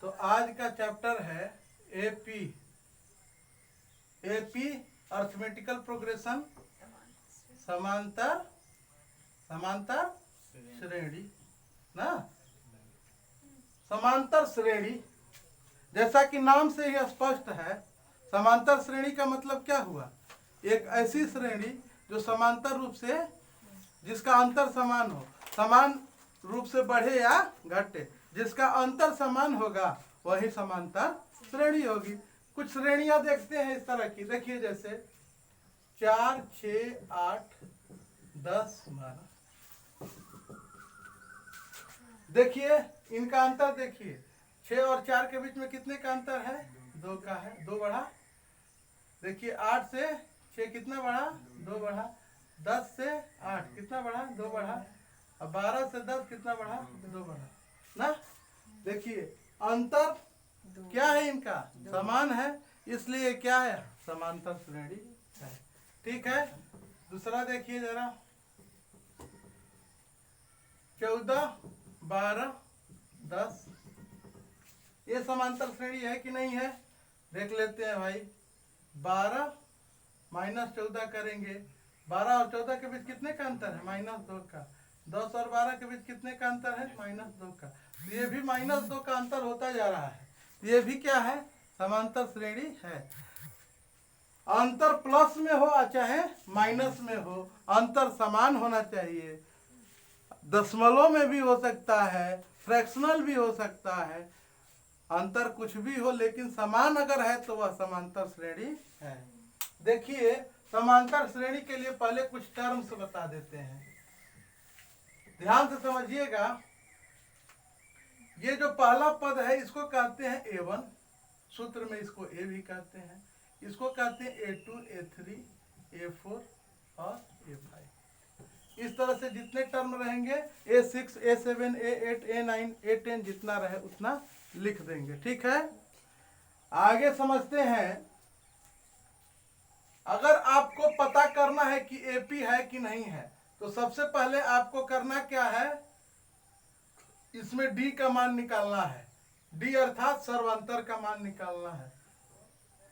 तो आज का चैप्टर है एपी अर्थमेटिकल प्रोग्रेशन, समांतर श्रेणी ना, समांतर श्रेणी। जैसा कि नाम से ही स्पष्ट है, समांतर श्रेणी का मतलब क्या हुआ? एक ऐसी श्रेणी जो समांतर रूप से, जिसका अंतर समान हो, समान रूप से बढ़े या घटे, जिसका अंतर समान होगा वही समांतर श्रेणी होगी। कुछ श्रेणियां देखते हैं इस तरह की, देखिए जैसे 4, 6, 8, 10, 12। देखिए इनका अंतर, देखिए 6 और 4 के बीच में कितने का अंतर है? 2 का है, 2 बढ़ा। देखिए 8 से 6 कितना बढ़ा? 2 बढ़ा। 10 से 8 कितना बढ़ा? 2 बढ़ा। अब 12 से 10 कितना बढ़ा? 2 बढ़ा ना। देखिए अंतर क्या है इनका? समान है, इसलिए क्या है? समांतर श्रेणी है। ठीक है। दूसरा देखिए जरा, 14, 12, 10, ये समांतर श्रेणी है कि नहीं है? देख लेते हैं भाई। 12 माइनस 14 करेंगे, 12 और 14 के बीच कितने का अंतर है? -2 का। 10 और 12 के बीच कितने का अंतर है? -2 का। तो ये भी -2 का अंतर होता जा रहा है। ये भी क्या है? समांतर श्रेणी है। अंतर प्लस में हो चाहे माइनस में हो, अंतर समान होना चाहिए। दशमलव में भी हो सकता है, फ्रैक्शनल भी हो सकता है, अंतर कुछ भी हो, लेकिन समान अगर है तो वह समांतर श्रेणी है। देखिए समांतर श्रेणी के लिए पहले कुछ टर्म्स बता देते हैं, ध्यान से समझिएगा। ये जो पहला पद है इसको कहते हैं A1, सूत्र में इसको A भी कहते हैं, इसको कहते हैं A2, A3, A4 और A5। इस तरह से जितने टर्म रहेंगे A6, A7, A8, A9, A10 जितना रहे उतना लिख देंगे। ठीक है, आगे समझते हैं। अगर आपको पता करना है कि एपी है कि नहीं है, तो सबसे पहले आपको करना क्या है? इसमें डी का मान निकालना है। डी अर्थात सर्वांतर का मान निकालना है,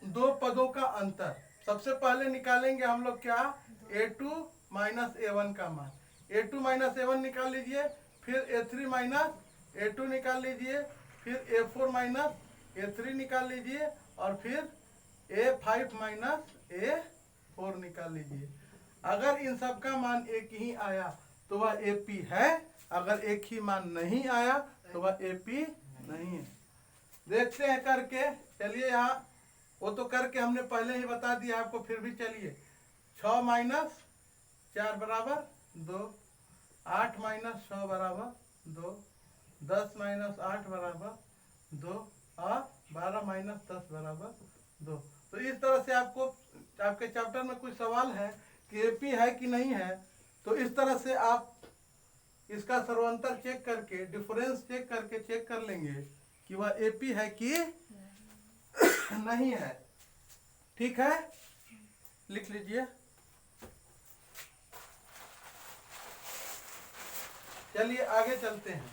दो पदों का अंतर। सबसे पहले निकालेंगे हम लोग क्या? A2 माइनस A1 का मान। A2 माइनस A1 निकाल लीजिए, फिर A3 माइनस A2 निकाल लीजिए, फिर A4 माइनस A3 निकाल लीजिए, और फिर A5 माइनस A4 निकाल लीजिए। अगर इन सब का मान एक ही आया तो वह एपी है, अगर एक ही मान नहीं आया तो वह एपी नहीं है। देखते हैं करके। चलिए यहाँ, वो तो करके हमने पहले ही बता दिया आपको, फिर भी चलिए। 6 माइनस 4 बराबर 2, 8 माइनस 6 बराबर 2, 10 माइनस 8 बराबर 2, और 12 माइनस 10 बराबर 2। तो इस तरह से आपको, आपके चैप्टर में कोई सवाल है कि एपी है कि नहीं है, तो इस तरह से आप इसका सर्वांतर चेक करके, डिफरेंस चेक करके चेक कर लेंगे कि वह एपी है कि नहीं है। ठीक है, लिख लीजिए। चलिए आगे चलते हैं,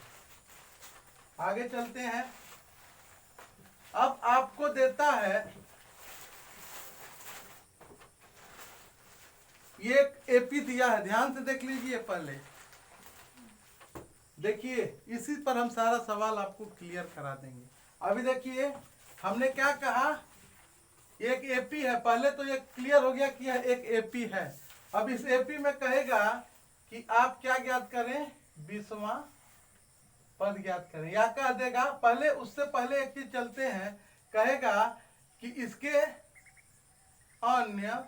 आगे चलते हैं। अब आपको देता है ये एपी दिया है, ध्यान से देख लीजिए पहले। देखिए इसी पर हम सारा सवाल आपको क्लियर करा देंगे। अभी देखिए हमने क्या कहा, एक एपी है। पहले तो ये क्लियर हो गया कि यह एक एपी है। अब इस एपी में कहेगा कि आप क्या ज्ञात करें? 20वां पद ज्ञात करें, या कह देगा पहले, उससे पहले एक चीज चलते हैं। कहेगा कि इसके अन्य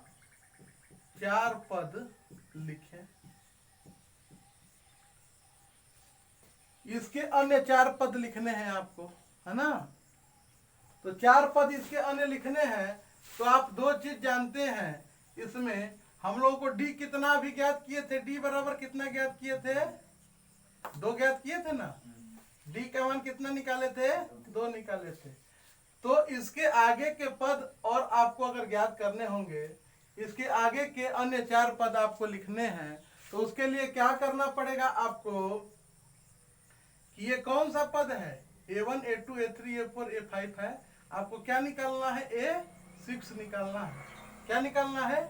4 पद लिखें। इसके अन्य 4 पद लिखने हैं आपको, है ना। तो 4 पद इसके अन्य लिखने हैं। तो आप दो चीज जानते हैं, इसमें हम लोगों को डी कितना भी ज्ञात किए थे? डी बराबर कितना ज्ञात किए थे? 2 ज्ञात किए थे ना। डी का मान कितना निकाले थे? 2 निकाले थे। तो इसके आगे के पद और आपको अगर ज्ञात करने होंगे, इसके आगे के अन्य 4 पद आपको लिखने हैं, तो उसके लिए क्या करना पड़ेगा आपको कि ये कौन सा पद है? A1 A2 A3 A4 A5 है, आपको क्या निकालना है? A6 निकालना है। क्या निकालना है?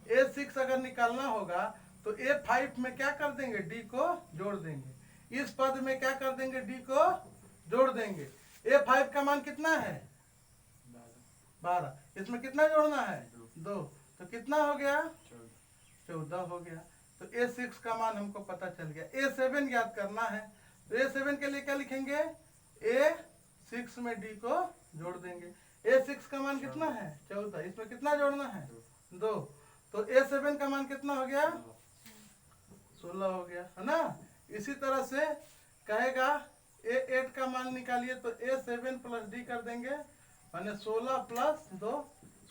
A6 अगर निकालना होगा तो A5 में क्या कर देंगे? D को जोड़ देंगे। इस पद में क्या कर देंगे? D को जोड़ देंगे। A5 का मान कितना है? 12। इसमें कितना जोड़ना है? 2। तो कितना हो गया? 14 हो गया। तो A6 का मान हमको पता चल गया। A7 याद करना है, तो A7 के लिए क्या लिखेंगे? A6 में D को जोड़ देंगे। A6 का मान कितना है? 14। इसमें कितना जोड़ना है? 2। तो A7 का मान कितना हो गया? 16 हो गया, है ना। इसी तरह से कहेगा A8 का मान निकालिए, तो A7 प्लस D कर देंगे, माने 16 प्लस 2,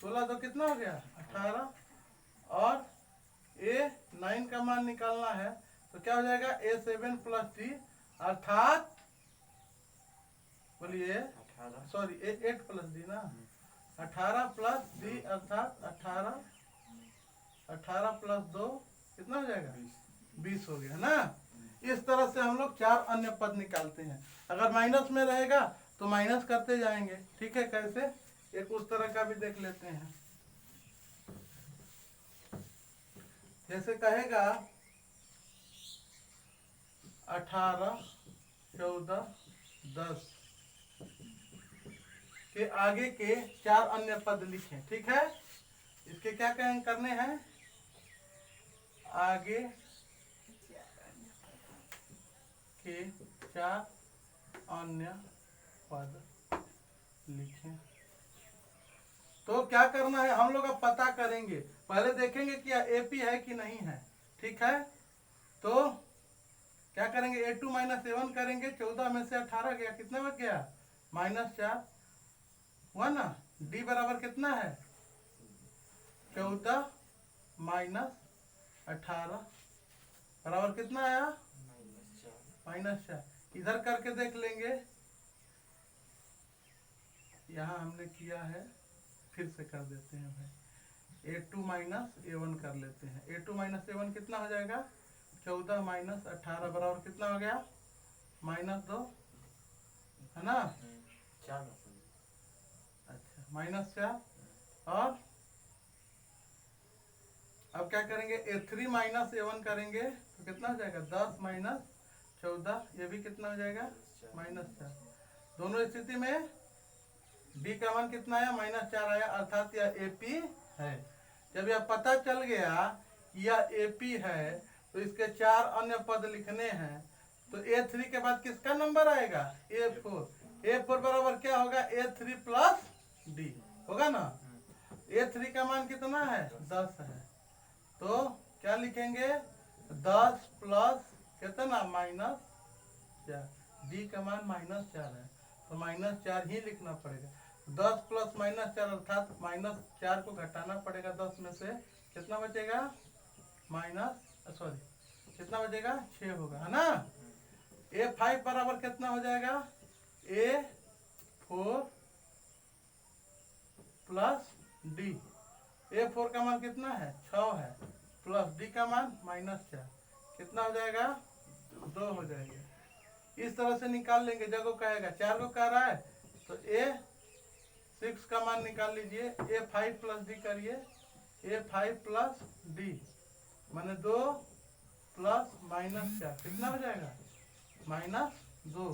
16 2 कितना हो गया? 18। और A9 का मान निकालना है तो क्या हो जाएगा? A7 प्लस D अर्थात, बोलिए, सॉरी A8 प्लस D ना, 18 प्लस D अर्थात 18, 18 प्लस 2 कितना हो जाएगा? 20 हो गया, है ना। इस तरह से हम लोग 4 अन्य पद निकालते हैं। अगर माइनस में रहेगा तो माइनस करते जाएंगे, ठीक है। कैसे? एक उस तरह का भी देख लेते हैं। जैसे कहेगा 18 14 10 के आगे के 4 अन्य पद लिखें, ठीक है। इसके क्या करने हैं? आगे के 4 अन्य पद लिखें। तो क्या करना है? हम लोग अब पता करेंगे, पहले देखेंगे कि AP है कि नहीं है, ठीक है। तो क्या करेंगे? A2 माइनस A1 करेंगे। 14 में से 18 गया, कितना बच गया? -4 हुआ ना। D बराबर कितना है? 14 माइनस 18 बराबर कितना आया? -4। इधर करके देख लेंगे, यहाँ हमने किया है, फिर से कर देते हैं भाई। A2 माइनस A1 कर लेते हैं। A2 माइनस A1 कितना हो जाएगा? 14 माइनस 18 बराबर कितना हो गया? -2, है ना। अच्छा, -4। और अब क्या करेंगे? A3 माइनस A1 करेंगे तो कितना हो जाएगा? 10 माइनस 14, ये भी कितना हो जाएगा? -4। दोनों स्थिति में D का मान कितना आया? -4 आया, अर्थात यह AP है। जब यह पता चल गया कि यह AP है तो इसके 4 अन्य पद लिखने हैं। तो A3 के बाद किसका नंबर आएगा? A4। A4 बराबर क्या होगा? A3 प्लस D होगा ना। A3 का मान कितना है? 10 है। तो क्या लिखेंगे? 10 प्लस कितना? -4। D का मान -4 है, तो -4 ही लिखना पड़ेगा। 10 प्लस -4 अर्थात -4 को घटाना पड़ेगा 10 में से, कितना बचेगा? कितना बचेगा? 6 होगा, है ना। A5 बराबर कितना हो जाएगा? A4 plus D। A4 का मान कितना है? 6 है, प्लस D का मान -4, कितना हो जाएगा? 2 हो जाएगा। इस तरह से निकाल लेंगे। जब वो कहेगा 4 को कह रहा है तो A6 का मान निकाल लीजिए। A5 प्लस D करिए। A5 प्लस D माने 2 प्लस -4 कितना हो जाएगा? -2।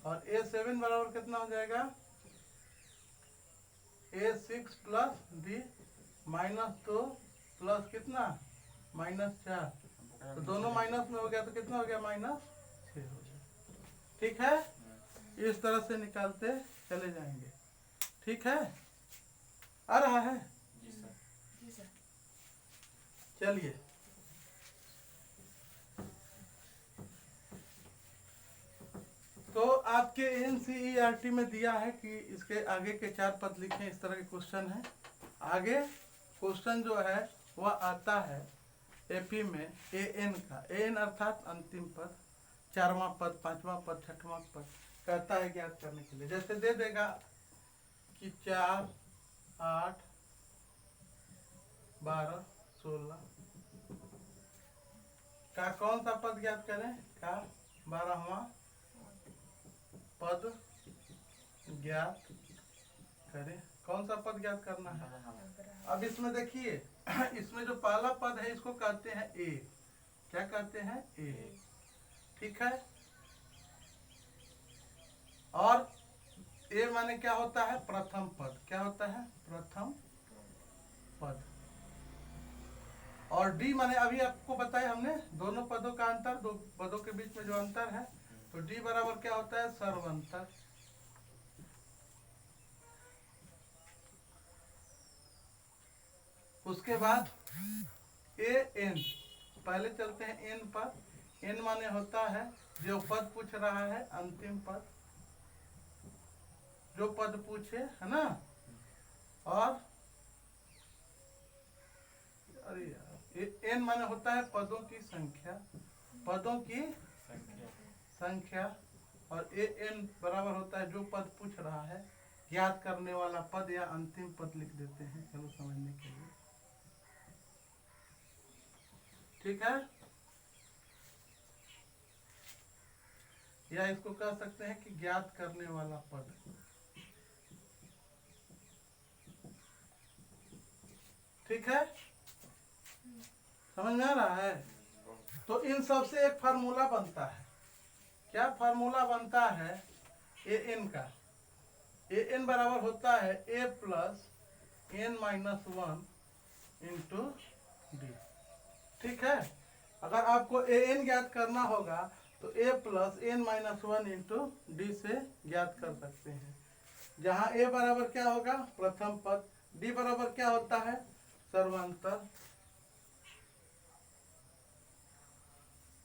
और A7 बराबर कितना हो जाएगा? A6 प्लस D -2 प्लस कितना? -4। तो दोनों माइनस में हो गया तो कितना हो गया? -6 हो गया, ठीक है। इस तरह से निकालते चले जाएंगे, ठीक है। आ रहा है? जी सर। चलिए, तो आपके NCERT में दिया है कि इसके आगे के 4 पद लिखें, इस तरह के क्वेश्चन है। आगे क्वेश्चन जो है वह आता है AP में AN का। AN अर्थात अंतिम पद, 4वां पद, 5वां पद, 6वां पद कहता है ज्ञात करने के लिए। जैसे दे देगा कि 4 8 12 16 का कौन सा पद ज्ञात करें? का 12वां पद ज्ञात करें। कौन सा पद ज्ञात करना है? अब इसमें देखिए इसमें जो पहला पद है इसको कहते हैं ए। क्या कहते हैं? ए। ठीक है। और ए माने क्या होता है? प्रथम पद। क्या होता है? प्रथम पद। और डी माने अभी आपको बताया हमने दोनों पदों का अंतर, दो पदों के बीच में जो अंतर है, तो डी बराबर क्या होता है? सर्वंतर। उसके बाद ए एन, पहले चलते हैं एन पर। एन माने होता है जो पद पूछ रहा है, अंतिम पद, जो पद पूछे, है ना। और अरे यार, एन माने होता है पदों की संख्या, पदों की संख्या। और ए एन बराबर होता है जो पद पूछ रहा है, ज्ञात करने वाला पद या अंतिम पद लिख देते हैं, चलो समझने के लिए। ठीक है। या इसको कह सकते हैं कि ज्ञात करने वाला पद। ठीक है, समझ में आ रहा है? तो इन सब से एक फार्मूला बनता है। क्या फार्मूला बनता है? ए एन का। ए एन बराबर होता है A plus N minus one into D. ठीक है। अगर आपको ए एन ज्ञात करना होगा तो A plus N minus one into D से ज्ञात कर सकते हैं। जहाँ ए बराबर क्या होगा? प्रथम पद। डी बराबर क्या होता है? सर्वांतर।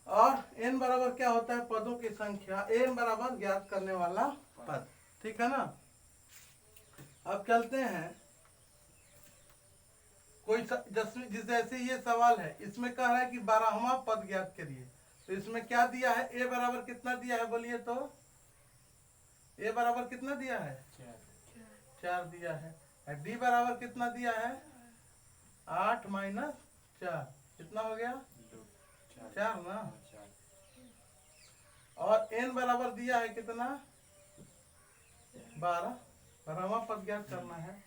और एन बराबर क्या होता है? पदों की संख्या। एन बराबर ज्ञात करने वाला पद। ठीक है ना। अब चलते हैं कोई जैसे ये सवाल है, इसमें कह रहा है कि 12वां पद ज्ञात करिए। तो इसमें क्या दिया है? ए बराबर कितना दिया है बोलिए तो? ए बराबर कितना दिया है? 4 दिया है। डी बराबर कितना दिया है? 8 माइनस 4, कितना हो गया? 4 ना। और एन बराबर दिया है कितना? 12। 12वां पद ज्ञात करना है।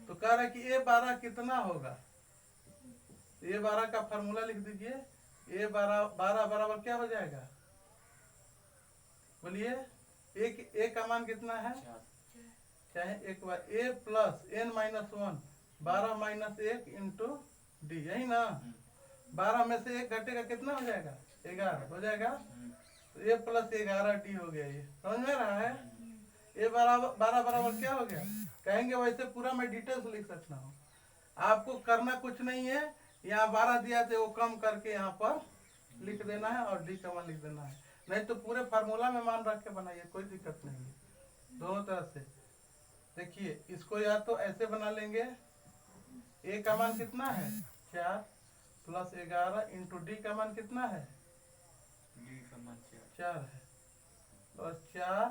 तो कह रहा है कि ए 12 कितना होगा? ए 12 का फॉर्मूला लिख दीजिए। ए 12 बराबर क्या हो जाएगा? बोलिए। ए का मान कितना है? चाहे एक बार A plus N minus one, 12 minus 1 into D, यही ना। 12 में से 1 घटेगा, कितना हो जाएगा? 11 हो जाएगा। तो ए प्लस 11 डी हो गया। ये समझ में रहा है? ए 12 बराबर क्या हो गया? कहेंगे वैसे पूरा मैं डिटेल्स लिख सकता हूँ, आपको करना कुछ नहीं है। यहाँ 12 दिया थे वो कम करके यहाँ पर लिख देना है और डी का मान लिख देना है। नहीं तो पूरे फार्मूला में मान रख के बनाइए, कोई दिक्कत नहीं है। दोनों तरह से देखिए, इसको या तो ऐसे बना लेंगे, ए का मान कितना है? 4 प्लस 11 इंटू डी का मान कितना है? डी का मान 4 है। और 4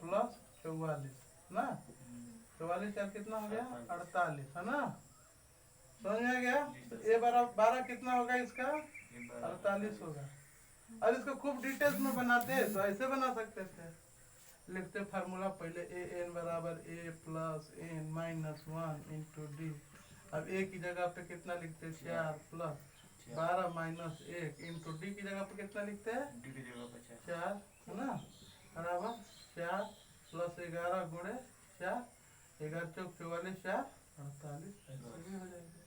प्लस 44 ना। 44 4 कितना हो गया? 48, है ना। समझ में आ गया? तो ए 12 कितना होगा इसका? 48 होगा। और इसको खूब डिटेल्स में बनाते तो ऐसे बना सकते थे। लिखते फार्मूला पहले ए एन बराबर A plus N minus 1 into D. अब ए की जगह पे कितना लिखते? 4 प्लस 12 माइनस 1 इंटू डी की जगह पे कितना लिखते हैं? डी की जगह पे 4, है ना। बराबर 4 प्लस 11 गुणे 4, 11 चौक 44, 4 48, ऐसे भी हो जाएगा।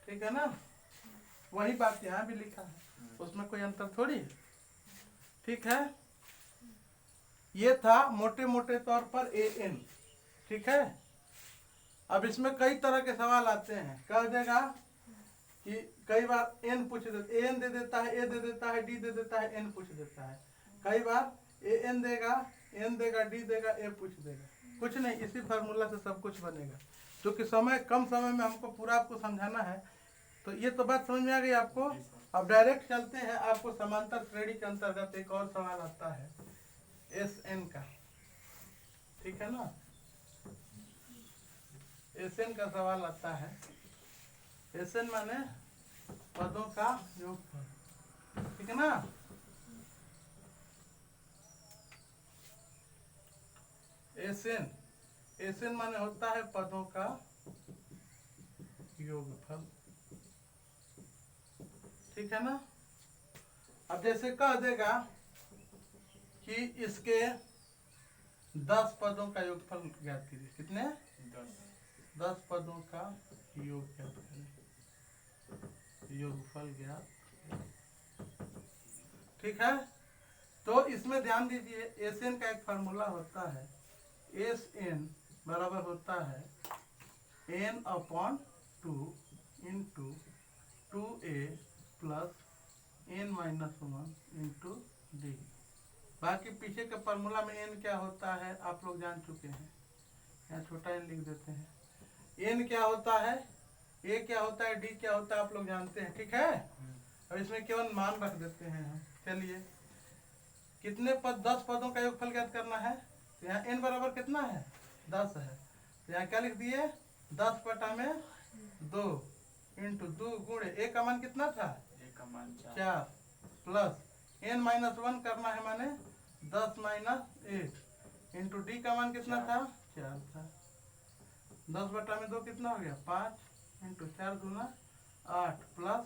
ठीक है ना। वही बात यहाँ भी लिखा है, उसमें कोई अंतर थोड़ी। ठीक है। ये था मोटे मोटे तौर पर ए एन। ठीक है। अब इसमें कई तरह के सवाल आते हैं। कह देगा कि कई बार एन पूछ देता, एन दे देता है, ए दे देता है, डी दे देता है, एन पूछ देता है। कई बार ए एन देगा, एन देगा, डी देगा, ए पूछ देगा। कुछ नहीं, इसी फार्मूला से सब कुछ बनेगा। क्योंकि कम समय में हमको पूरा आपको समझाना है। तो ये तो बात समझ में आ गई आपको। अब डायरेक्ट चलते हैं, आपको समांतर श्रेणी के अंतर्गत एक और सवाल आता है एस एन का। ठीक है ना। एस एन का सवाल आता है। एस एन माने पदों का योगफल। ठीक है ना। एस एन एसएन माने होता है पदों का योगफल, ठीक है ना। अब जैसे कह देगा कि इसके 10 पदों का योगफल ज्ञात कीजिए, कितने 10 पदों का योग ज्ञात करें, योगफल ज्ञात, ठीक है। तो इसमें ध्यान दीजिए एस एन का एक फार्मूला होता है, एस एन बराबर होता है n upon 2 into 2a plus N minus 1 into d. बाकी पीछे के फार्मूला में एन क्या होता है आप लोग जान चुके हैं, यहाँ छोटा एन लिख देते हैं। एन क्या होता है, ए क्या होता है, डी क्या होता है आप लोग जानते हैं, ठीक है। और इसमें केवल मान रख देते हैं हम। चलिए कितने पद, 10 पदों का योगफल ज्ञात करना है। तो यहाँ एन बराबर कितना है 10 है, तो यहाँ क्या लिख दिए 10 बटा में 2 इंटू 2 गुणे ए का मान कितना था 4 प्लस एन माइनस 1 करना है माने 10 माइनस 8 इंटू डी का मान कितना था 4 था। 10 बटा में 2 कितना हो गया 5 इंटू 4 दूना 8 प्लस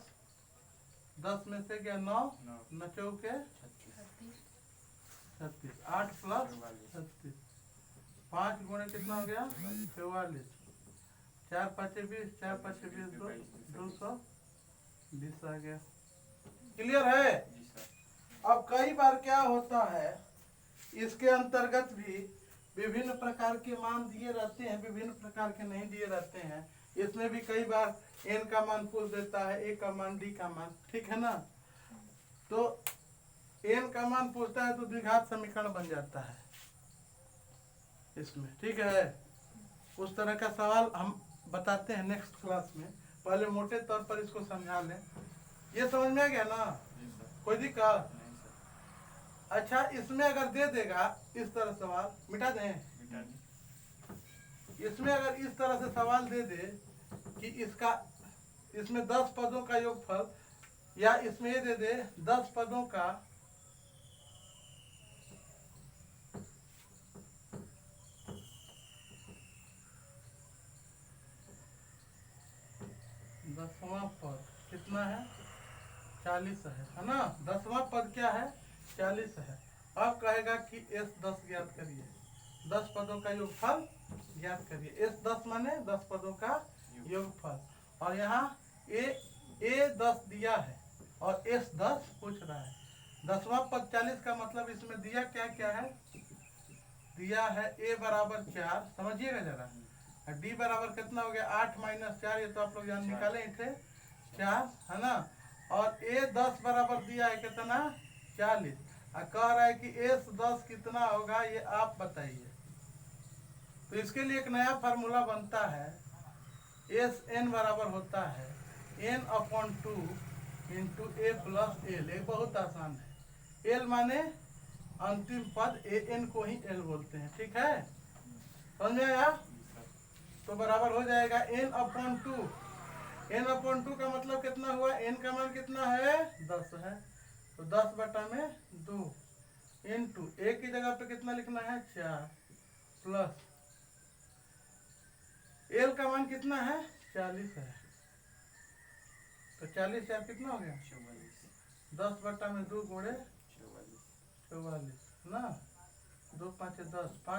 10 में से गया 9 9 चौके 36 8 प्लस 36 5 गुणे कितना हो गया 44 4 5 20 4 5 20 220 आ गया। क्लियर है। अब कई बार क्या होता है इसके अंतर्गत भी विभिन्न प्रकार के मान दिए रहते हैं, विभिन्न प्रकार के नहीं दिए रहते हैं। इसमें भी कई बार एन का मान पूछ देता है, ए का मान, डी का मान, ठीक है ना। तो एन का मान पूछता है तो द्विघात समीकरण बन जाता है इसमें, ठीक है। उस तरह का सवाल हम बताते हैं नेक्स्ट क्लास में, पहले मोटे तौर पर इसको समझा लें। ये समझ में आ गया ना, कोई दिक्कत? अच्छा इसमें अगर दे देगा इस तरह सवाल, मिटा दें, इसमें अगर इस तरह से सवाल दे दे कि इसका, इसमें 10 पदों का योगफल, या इसमें ये दे दे 10 पदों का दसवां पद कितना है 40 है ना। 10वां पद क्या है 40 है। अब कहेगा कि एस 10 ज्ञात करिए, 10 पदों का योगफल ज्ञात करिए। एस 10 माने 10 पदों का योगफल, और यहाँ ए 10 दिया है और एस 10 पूछ रहा है। 10वां पद 40 का मतलब इसमें दिया क्या क्या है, दिया है ए बराबर 4, समझिएगा जरा, डी बराबर कितना हो गया 8 माइनस 4, ये तो आप लोग जान निकाले थे 4 है ना। और ए 10 बराबर दिया है कितना 40, और कह रहा है कि एस 10 कितना होगा ये आप बताइए। तो इसके लिए एक नया फार्मूला बनता है, एस एन बराबर होता है एन अपॉन 2 इंटू ए प्लस एल। ये बहुत आसान है, एल माने अंतिम पद, ए एन को ही एल बोलते हैं, ठीक है, समझ में आया। तो बराबर हो जाएगा एन अपॉन 2, एन अपॉन 2 का मतलब कितना हुआ, एन का मान कितना है 10 है, तो 10 बटा में 2 इंटू ए की जगह पे कितना लिखना है 4 प्लस एल का मान कितना है 40 है, तो 40 से कितना हो गया 10 बटा में 2 गुणे 44 ना, 2 5 10 5